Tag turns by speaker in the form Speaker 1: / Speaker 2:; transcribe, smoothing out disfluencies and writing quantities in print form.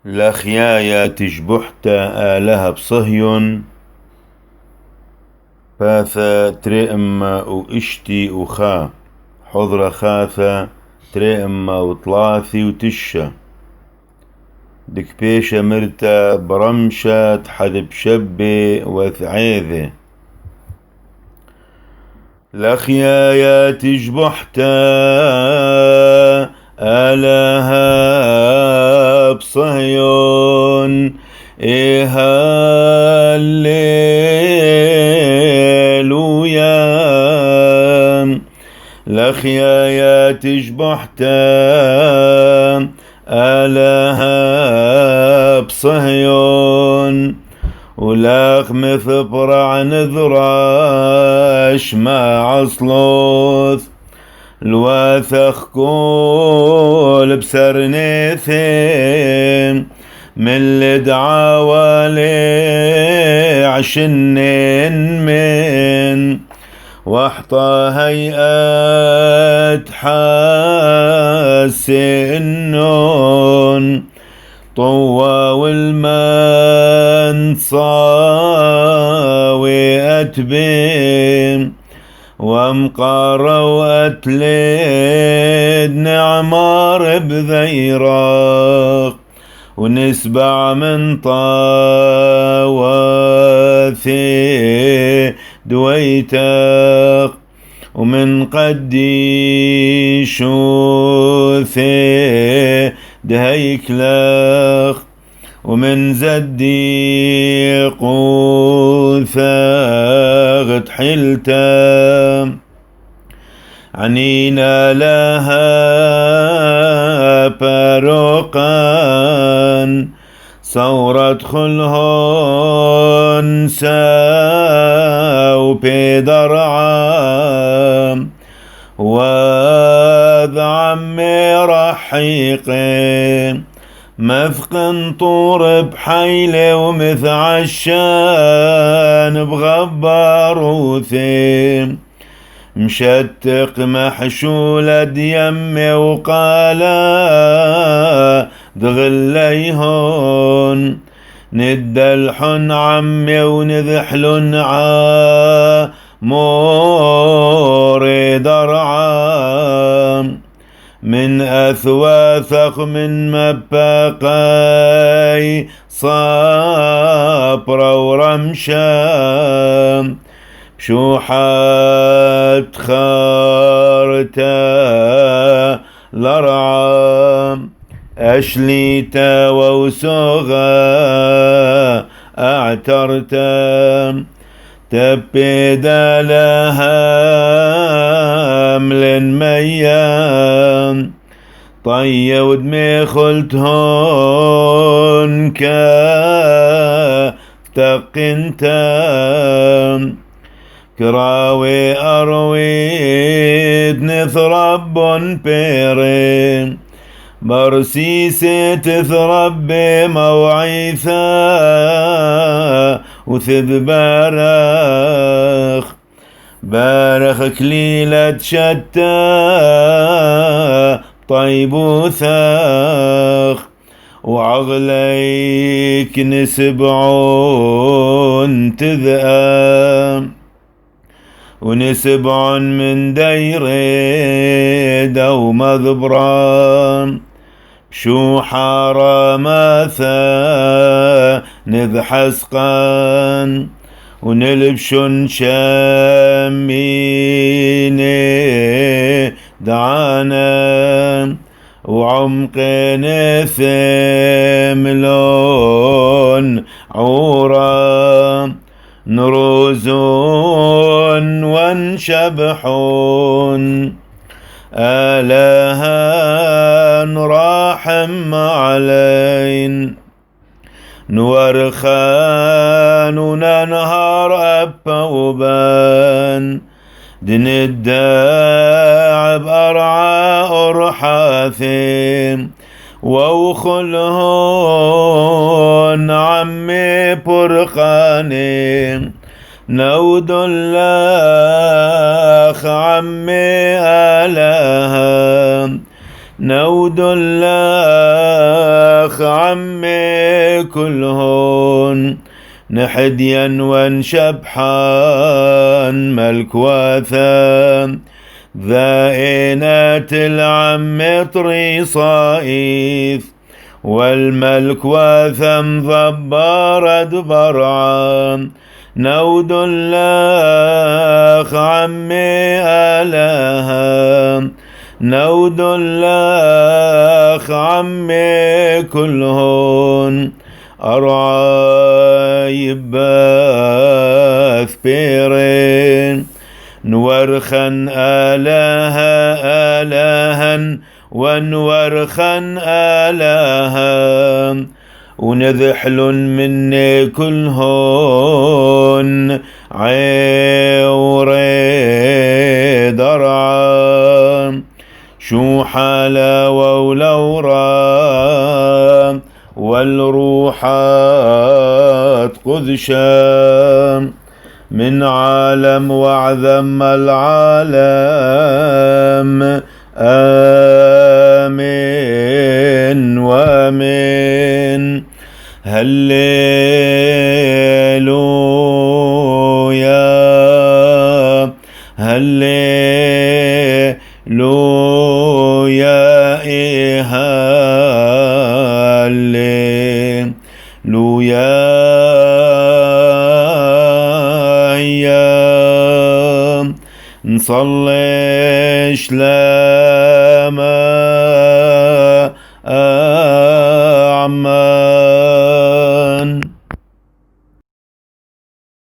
Speaker 1: لخيايا تشبحت آلها بصهيون باثا ترئم وإشتي وخا حضر خاثة ترئم وطلاثي وتشة دك بيشة مرتا برمشة حذب شبي وثعيذة لخيايا تشبحت آلها بصهيون هالليلويا لخيايا تشبحت آلها بصهيون ولاخ مثبرع نذراش ما عصلوث الواثخ كول بسرنيثم من لدعاوى عشنين من واحطى هيئة حاسنون طوى والمن صاوي أتبين ومقارا وأتليد نعمار بذيراق ونسبع من طاوثي دويتاق ومن قدي شوثي دهيكلاخ ومن زدي قوثاغت حلتا عنينا لها باروقان صورت خلهن ساو بيدرعام وذ عمي رحيقين مثقن طور بحيلة ومثعشان بغبار وثيم مشتق محشولة ديمي وقالا دغليهن ندلحن عمي ونذحلن موري درعام من أثواثق من مبقاي صابر ورمشام بشوحات خارتا لرعام أشليتا ووسوغا أعترتا تبدا لها ملن ميام طي ودمي خلتهن كتقنتام كراوي أرويد نثرب بيرين برسيسي تثرب موعيثا وثذ بارخ كليلة شتى طيب وثاخ وعغليك نسبعون تذأم ونسبع من ديريد أو مذبران شو حارة ماثا نذحسقان ونلبشن شاميني دعانا وعمقين ثملون عورا نروزون وانشبحون آلها نراحم علين نورخان وننهار أبا وبان دن الداع بأرعى أرحاثيم ووخلهن عمي برقاني نود الله عمي آلها نود الله عمي كلهن نحديا ونشبحان ملك واثام ذائنات العم طري صائف والملك واثم ضبارد برعام نود الله عمي آلها نود الله عمي كلهن أرعى يباث بيرين نورخن آلها ونورخن آلها ونذحل مني كلهن عوري درعا شو حلاوة ولورا والروحات قذشا من عالم وعذم العالم آمين وآمين هللويا هللويا هللويا نصلي شلامة أعمى